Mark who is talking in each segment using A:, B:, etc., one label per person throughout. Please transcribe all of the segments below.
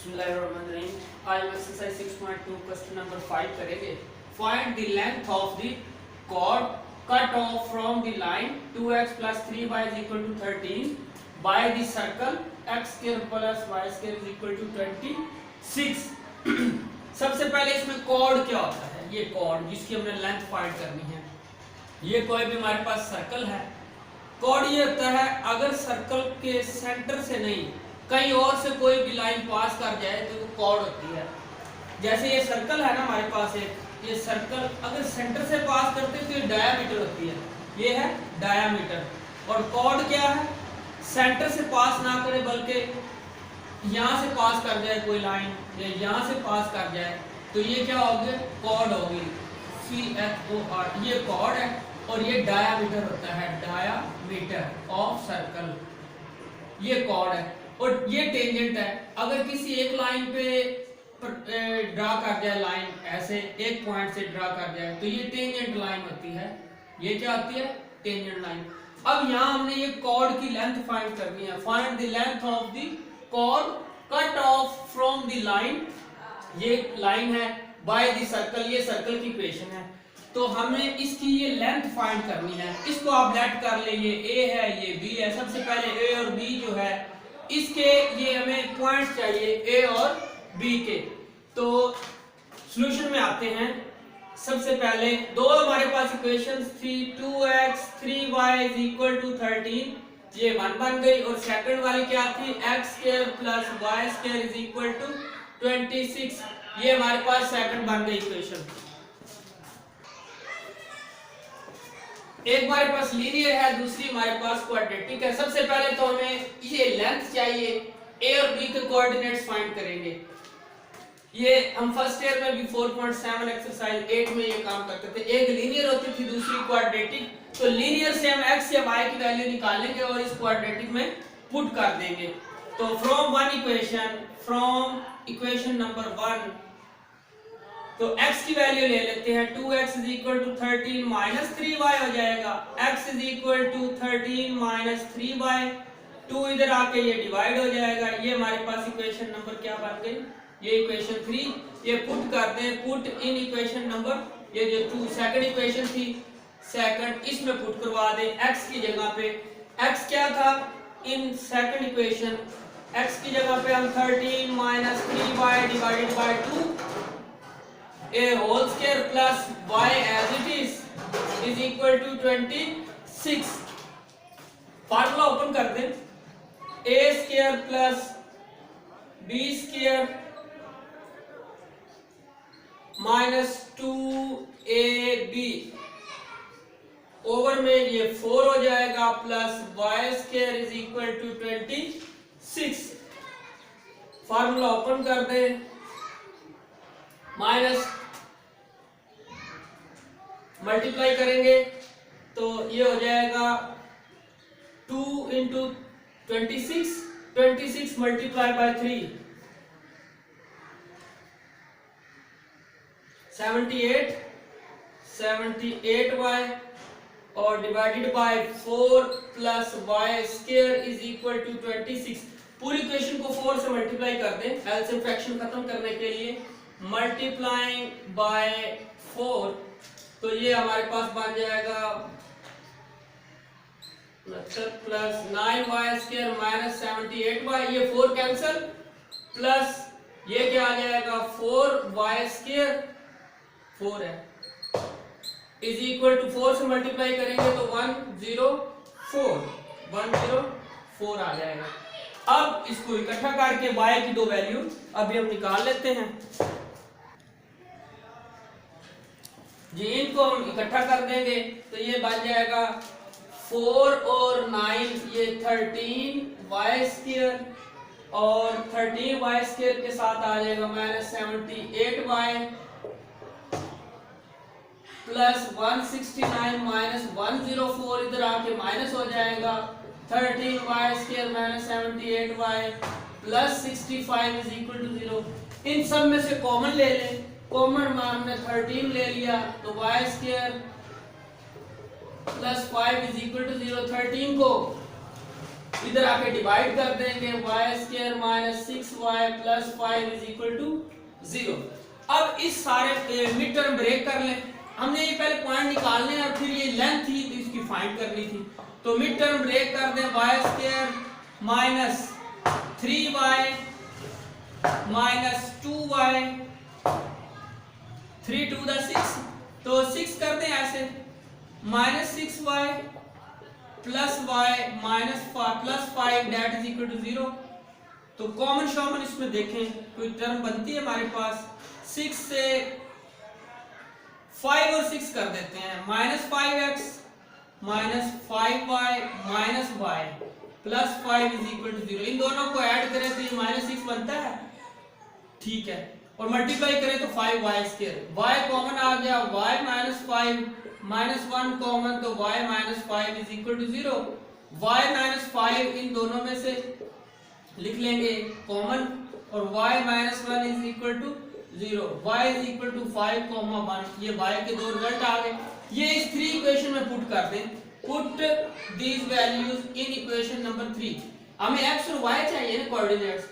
A: बिस्मिल्लाहिर्रहमानिर्रहीम। आज हम एक्सरसाइज 6.2 क्वेश्चन नंबर 5 करेंगे। Find the length of the chord cut off from the line 2x plus 3y is equal to 13 by the circle x square plus y square is equal to 26। सबसे पहले इसमें cord क्या होता है? ये cord जिसकी हमने लेंथ फाइंड करनी है। ये कोई भी हमारे पास सर्कल है। कॉर्ड ये होता है अगर सर्कल के सेंटर से नहीं कहीं और से कोई भी लाइन पास कर जाए तो कॉर्ड होती है। जैसे ये सर्कल है ना हमारे पास एक, ये सर्कल अगर सेंटर से पास करते हैं तो ये डायामीटर होती है, ये है डायामीटर। और कॉर्ड क्या है? सेंटर से पास ना करे बल्कि यहाँ से पास कर जाए कोई लाइन या यहाँ से पास कर जाए तो ये क्या होगी? कॉर्ड होगी। CHOR ये कॉर्ड है और ये डायामीटर होता है, डायामीटर ऑफ सर्कल, ये कॉर्ड है। और ये टेंजेंट है। अगर किसी एक लाइन पे ड्रा कर जाए, लाइन ऐसे एक पॉइंट से ड्रा कर जाए तो ये टेंजेंट लाइन होती है। ये क्या होती है? Tangent line. अब यहाँ हमने ये कॉर्ड की लेंथ फाइंड करनी है। Find the length of the chord cut off from the line, ये लाइन है, बाय द सर्कल, ये सर्कल की इक्वेशन है। तो हमें इसकी ये लेंथ फाइंड करनी है। इसको आप लेट कर ले, ये ए है, ये बी है। सबसे पहले ए और बी जो है इसके ये हमें पॉइंट चाहिए ए और बी के। तो सॉल्यूशन में आते हैं। सबसे पहले दो हमारे पास इक्वेशंस थी, 2x 3y is equal to 13, ये 1 बन गई। और सेकंड वाली क्या थी? x square plus y square is equal to 26, ये हमारे पास सेकंड बन गई इक्वेशन। एक हमारे पास लीनियर है, दूसरी हमारे पास क्वाड्रेटिक है। सबसे पहले तो हमें ये लेंथ चाहिए, ए और बी के कोऑर्डिनेट्स फाइंड करेंगे। ये हम फर्स्ट ईयर में भी 4.7 एक्सरसाइज 8 में ये काम करते थे। एक लीनियर होती थी, दूसरी क्वाड्रेटिक। तो लीनियर से हम x या y की वैल्यू निकालेंगे और इस क्वाड्रेटिक में पुट कर देंगे। तो फ्रॉम इक्वेशन नंबर 1 तो x की वैल्यू ले लेते हैं। 2x is equal to 13 minus 3y हो जाएगा। x is equal to 13 minus 3y, 2 इधर आके ये डिवाइड हो जाएगा। ये हमारे पास इक्वेशन नंबर क्या बन गई? ये इक्वेशन 3। ये पुट करते हैं, पुट इन इक्वेशन नंबर, ये जो 2 सेकंड इक्वेशन थी, सेकंड इसमें पुट करवा दें x की जगह पे। x क्या था इन सेकंड इक्वेशन? x की जगह पे हम 13 minus 3y divided by 2 a whole square plus y as it is equal to 26। Formula open कर दें। a square plus b square minus 2ab over में ये 4 हो जाएगा plus y square is equal to 26। Formula open कर दें। Minus multiply करेंगे तो ये हो जाएगा 2 इंटू 26 मल्टीप्लाई बाय 3 78y और divided by 4 plus y square is equal to 26। पूरी इक्वेशन को 4 से मल्टीप्लाई कर दें एलसीएम फ्रैक्शन खत्म करने के लिए। मल्टीप्लाइंग बाय 4 तो ये हमारे पास बन जाएगा 69 plus 9y square minus 78y, ये 4 कैंसिल, प्लस ये क्या आ जाएगा 4y स्क्वायर, 4 है, इज इक्वल टू 4 से मल्टीप्लाई करेंगे तो 104 आ जाएगा। अब इसको इकट्ठा करके y की दो वैल्यू अभी हम निकाल लेते हैं जी। इनको हम इकट्ठा कर देंगे तो ये बन जाएगा 4 और 9 ये 13y स्क्वायर और 13y स्क्वायर के साथ आ जाएगा माइनस 78y प्लस 169 माइनस 104 इधर आके माइनस हो जाएगा। 13y square minus 78y plus 65 is equal to 0। इन सब में से कॉमन ले लें। कॉमन में हमने 13 ले लिया तो y square plus 5 is equal to 0। 13 को इधर आके डिवाइड कर देंगे, y² minus 6y plus 5 is equal to 0। अब इस सारे मिड टर्म ब्रेक कर लें। हमने ये पहले पॉइंट निकालने और फिर ये लेंथ थी तो इसकी फाइंड करनी थी। तो मिड टर्म ब्रेक कर दें, y² minus 3y minus 2y 3 to the 6, तो 6 कर दें ऐसे, minus 6y plus y minus plus 5 that is equal to 0। तो कॉमन शॉमन इसमें देखें कोई टर्म बनती है हमारे पास, 6 से 5 और 6 कर देते हैं, minus 5x minus 5y minus y plus 5 is equal to 0। इन दोनों को ऐड करें तो ये माइनस 6 बनता है, ठीक है, और मल्टीप्लाई करें तो 5y², y कॉमन आ गया, y माइनस 5 माइनस 1 कॉमन, तो y minus 5 is equal to 0। y minus 5 इन दोनों में से लिख लेंगे कॉमन, और y minus 1 is equal to 0, y is equal to 5 comma 1, ये y के दो रिजल्ट आ गए। ये इस 3 इक्वेशन में पुट कर दें, put these values in equation number 3। हमें x और y चाहिए ना कोऑर्डिनेट्स,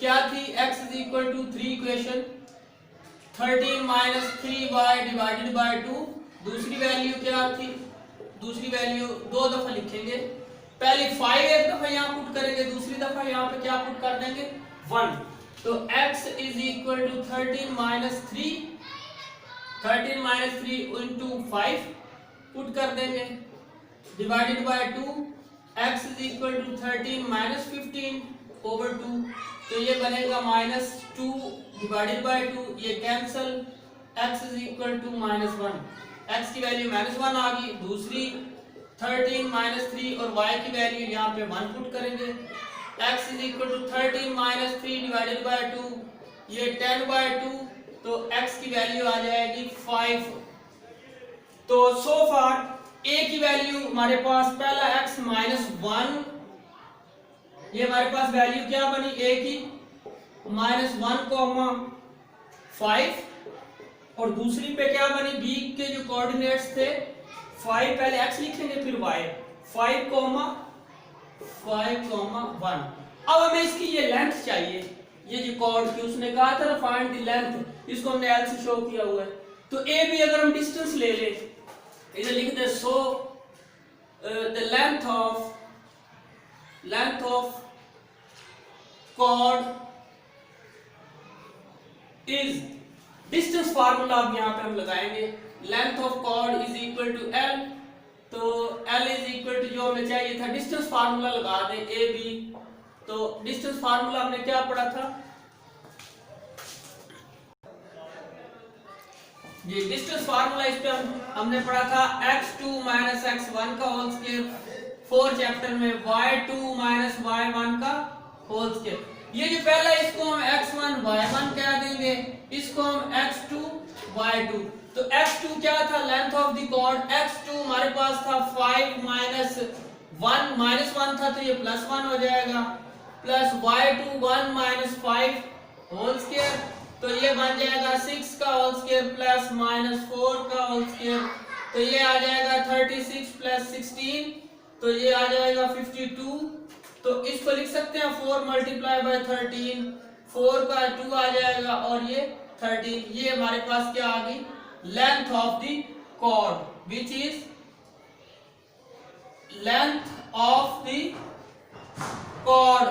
A: क्या थी, x is equal to 3 equation 13 minus 3y divided by 2, दूसरी वैल्यू क्या थी, दूसरी वैल्यू दो दफा लिखेंगे, पहले 5 एक दफा यहाँ पुट करेंगे, दूसरी दफा यहाँ पे क्या पुट कर देंगे 1। तो x is equal to 13 minus 3 into 5 put कर देंगे, divided by 2, x is equal to 13 minus 15 over 2, तो ये बनेगा माइनस 2 डिवाइडेड बाय 2, ये cancel, x is equal to minus 1, x की वैल्यू माइनस 1 आ गई, दूसरी 13 माइनस 3 और y की वैल्यू यहाँ पे 1 पुट करेंगे, x is equal to 13 minus 3 divided by 2, ये 10 बाय 2, तो x की वैल्यू आ जाएगी 5। तो सो फार a की वैल्यू हमारे पास पहला x माइनस 1, ये हमारे पास वैल्यू क्या बनी a की माइनस 1 कॉमा 5, और दूसरी पे क्या बनी b के जो कोऑर्डिनेट्स थे 5 पहले x लिखेंगे फिर y, 5 कॉमा 1। अब हमें इसकी ये लेंथ चाहिए, ये जो कॉर्ड की उसने कहा था ना फाइंड द लेंथ, इसको हमने l से शो किया हुआ है। तो a भी अगर हम डिस्टेंस ले ले, इधर लिख दे, so the length of chord is, distance formula अब यहाँ पे हम लगाएंगे, length of chord is equal to l, तो l इज इक्वल टू जो हमें चाहिए था डिस्टेंस फार्मूला लगा दें a b। तो डिस्टेंस फार्मूला हमने क्या पढ़ा था, ये डिस्टेंस फार्मूला इस पे हमने पढ़ा था x2 माइनस x1 का होल स्क्वायर, 4 चैप्टर में y2 माइनस y1 का होल स्क्वायर। ये जो पहला इसको हम x1 y1 कह देंगे, इसको हम x2 y2। तो x2 क्या था, length of the cord, x2 हमारे पास था 5 माइनस 1, माइनस 1 था तो ये प्लस 1 हो जाएगा, plus y2 1 minus 5 whole square, तो ये बन जाएगा 6 का होल स्क्वायर प्लस माइनस 4 का होल स्क्वायर, तो ये आ जाएगा 36 प्लस 16, तो ये आ जाएगा 52। तो इसको लिख सकते हैं 4 मल्टीप्लाई बाय 13, 4 का 2 आ जाएगा और ये 13, ये हमारे पास क्या आ गई, length of the chord which is length of the chord,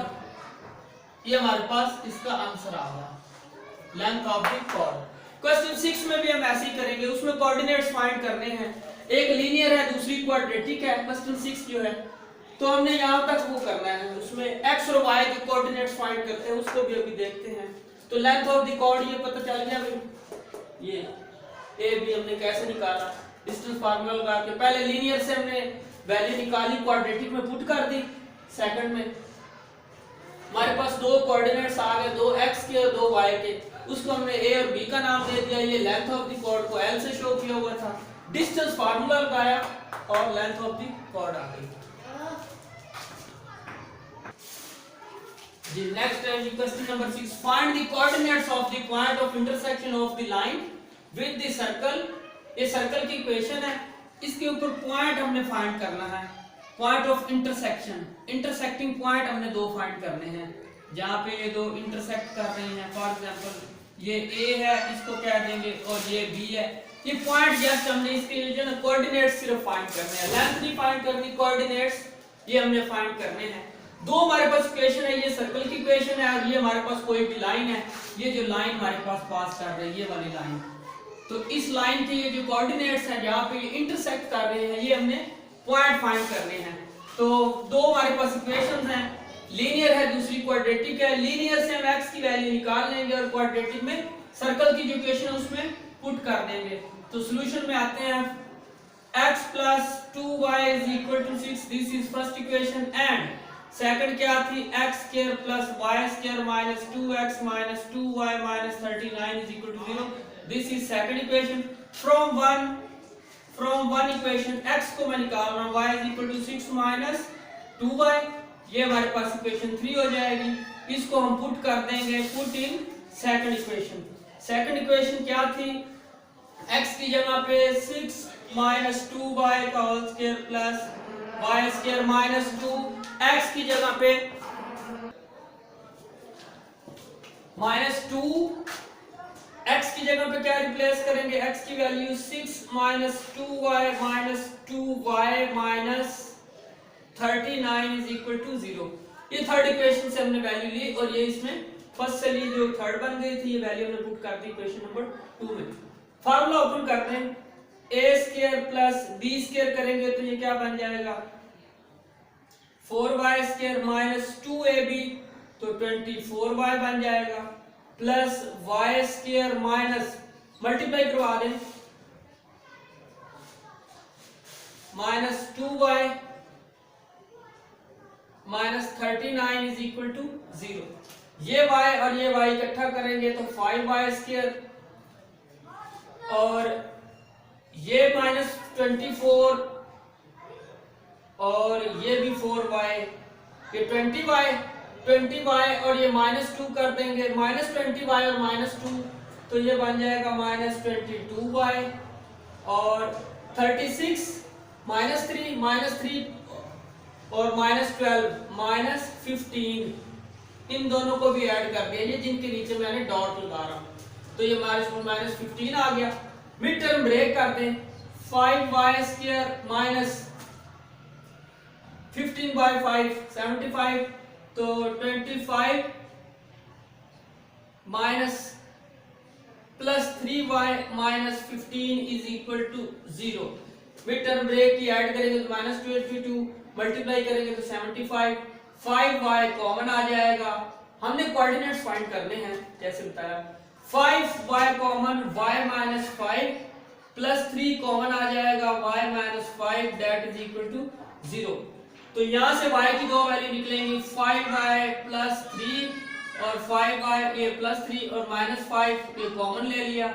A: ये हमारे पास इसका आंसर आ गया, length of the chord. Question 6 में भी हम ऐसे ही करेंगे, उसमें कोऑर्डिनेट्स फाइंड करने हैं, एक लीनियर है दूसरी क्वाड्रेटिक है। क्वेश्चन 6 जो है तो हमने यहाँ तक वो करना है, उसमें x और y के कोऑर्डिनेट्स फाइंड करते हैं, उसको भी अभी देखते हैं। तो लेंथ ऑफ द कॉर्ड ये पता चल गया भाई, ये a b हमने कैसे निकाला, डिस्टेंस फार्मूला लगा के, पहले लीनियर से हमने वैल्यू निकाली, क्वाड्रेटिक में पुट कर दी, सेकंड में हमारे पास दो कोऑर्डिनेट्स आ गए, दो x के और दो y के, उसको हमने a और b का नाम दे दिया, ये लेंथ ऑफ द कॉर्ड को l से शो किया हुआ था, डिस्टेंस फार्मूला लगाया और लेंथ ऑफ द कॉर्ड आ गई। The next question number 6, find the coordinates of the point of intersection of the line with the circle। ये सर्कल की इक्वेशन है, इसके ऊपर पॉइंट हमने फाइंड करना है। Point of intersection, intersecting point हमने दो फाइंड करने हैं जहाँ पे ये दो इंटरसेक्ट कर रहे हैं। फॉर एग्जांपल ये ए है, इसको कह देंगे, और ये बी है। ये पॉइंट जस्ट हमने इसके जो ना कोऑर्डिनेट्स सिर्फ फाइंड करने हैं, लेंथ नहीं फाइंड करनी, कोऑर्डिनेट्स ये हमने फाइंड करने हैं। दो हमारे पास इक्वेशन है, ये सर्कल की इक्वेशन है और ये हमारे पास कोई भी लाइन है। ये जो लाइन हमारे पास पास कर रही है ये वाली लाइन, तो इस लाइन के ये जो कोऑर्डिनेट्स हैं जहाँ पे ये इंटरसेक्ट कर रहे हैं ये हमने पॉइंट फाइंड करने हैं। तो दो हमारे पास इक्वेशंस हैं, लीनियर है, दूसरी क्वाड्रेटिक है। लीनियर से हम x की वैल्यू निकाल लेंगे और क्वाड्रेटिक में सर्कल की जो इक्वेशन है उसमें पुट कर देंगे। तो सॉल्यूशन में आते हैं, x plus 2y is equal to 6, this is first equation, and second क्या थी, x square plus y square minus 2x minus 2y minus 39 is equal to 0, this is second equation। from one equation x को मैं निकाल रहा हूँ, y is equal to 6 minus 2y, ये हमारे पास equation 3 हो जाएगी। इसको हम पुट कर देंगे, put in second equation. Second equation क्या थी, x की जगह पे 6 minus 2y का whole square plus y square minus 2, x की जगह पे माइनस 2, x की जगह पे क्या रिप्लेस करेंगे, x की value 6 minus 2y minus 2y minus 39 is equal to 0। ये थर्ड इक्वेशन से हमने वैल्यू ली और ये इसमें फर्स्ट से ली जो थर्ड बन गई थी, ये वैल्यू हमने पुट कर दी इक्वेशन नंबर 2 में। फार्मूला ओपन करते हैं, a square plus b square करेंगे तो ये क्या बन जाएगा, 4y स्क्वायर माइनस 2ab, तो 24y बन जाएगा, plus y square minus multiply करवा दें minus 2y minus 39 is equal to 0। ये y और ये y इकट्ठा करेंगे तो 5y स्क्वायर, और ये माइनस 24 और ये भी 4y, ये 20y और ये माइनस 2 कर देंगे, माइनस 20y और माइनस 2, तो ये बन जाएगा माइनस 22y, और 36 माइनस 3 और माइनस 12 माइनस 15, इन दोनों को भी ऐड कर दिया, ये जिनके नीचे मैंने डॉट लगा रहा हूं, तो ये माइनस 15 आ गया। मिड टर्म ब्रेक कर दें, 5y स्क्वायर माइनस 15 by 5 75, तो 25 minus plus 3y minus 15 is equal to 0। Mid term break की ऐड करेंगे तो माइनस 22, मल्टीप्लाई करेंगे तो 75, 5y कॉमन आ जाएगा। हमने कोऑर्डिनेट्स फाइंड करने हैं जैसे बताया, 5y common, y minus 5 plus 3 common आ जाएगा, y minus 5 that is equal to 0। तो यहां से y की दो वैल्यू निकलेंगी, 5y प्लस 3 और 5y ये प्लस 3 और माइनस 5 ये कॉमन ले लिया,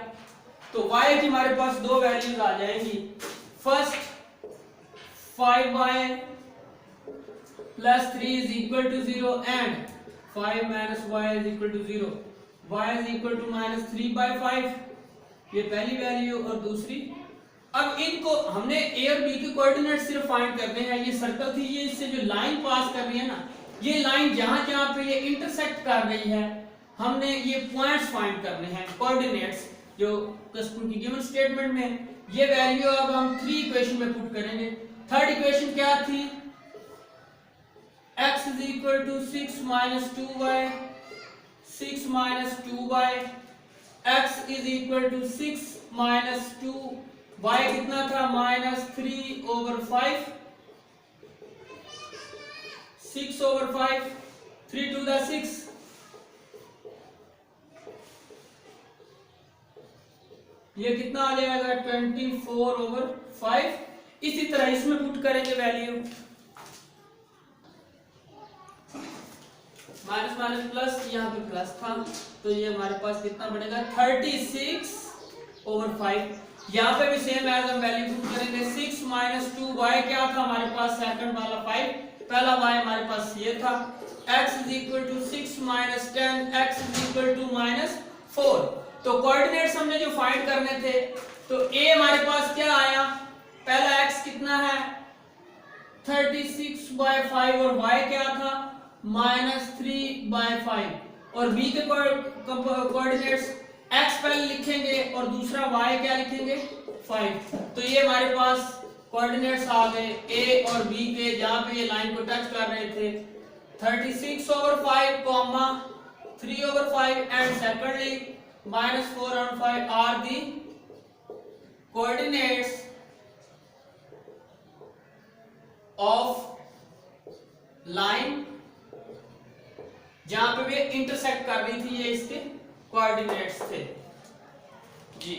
A: तो y की हमारे पास दो वैल्यूज आ जाएंगी। First 5y plus 3 is equal to 0 and 5 minus y is equal to 0, y is equal to minus 3 by 5, ये पहली वैल्यू, और दूसरी, अब इनको हमने a और b के कोऑर्डिनेट सिर्फ फाइंड करने हैं। ये सर्कल थी, ये इससे जो लाइन पास कर रही है ना, ये लाइन जहां जहां पे ये इंटरसेक्ट कर रही है, हमने ये पॉइंट्स फाइंड करने हैं, कोऑर्डिनेट्स जो क्वेश्चन की गिवन स्टेटमेंट में। ये वैल्यू अब हम 3 इक्वेशन में पुट करेंगे। थर्ड इक्वेशन क्या थी, x is equal to 6 minus 2y, 6 minus 2y, x is equal to 6 minus 2, y कितना था, minus 3 over 5, 6 over 5, 3 to the 6, ये कितना आ जाएगा 24 over 5। इसी तरह इसमें पुट करेंगे वैल्यू, माइनस माइनस प्लस, यहाँ पे प्लस था, तो ये हमारे पास कितना बनेगा 36 over 5। यहाँ पे भी सेम एज हम वैल्यू पुट करेंगे, 6 minus 2y क्या था हमारे पास, सेकंड वाला 5, पहला y हमारे पास ये था, x is equal to 6 minus 10, x is equal to minus 4। तो कोऑर्डिनेट्स हमने जो फाइंड करने थे, तो a हमारे पास क्या आया, पहला x कितना है 36/5 और y क्या था -3/5 और b के कोऑर्डिनेट्स x पहले लिखेंगे और दूसरा y क्या लिखेंगे 5। तो ये हमारे पास कोऑर्डिनेट्स आ गए a और b के, जहां पे ये लाइन को टच कर रहे थे। 36/5 comma 3/5 and secondly -4/5 are the coordinates of line जहां पे वे इंटरसेक्ट कर रही थी, ये इसके कोऑर्डिनेट्स थे जी।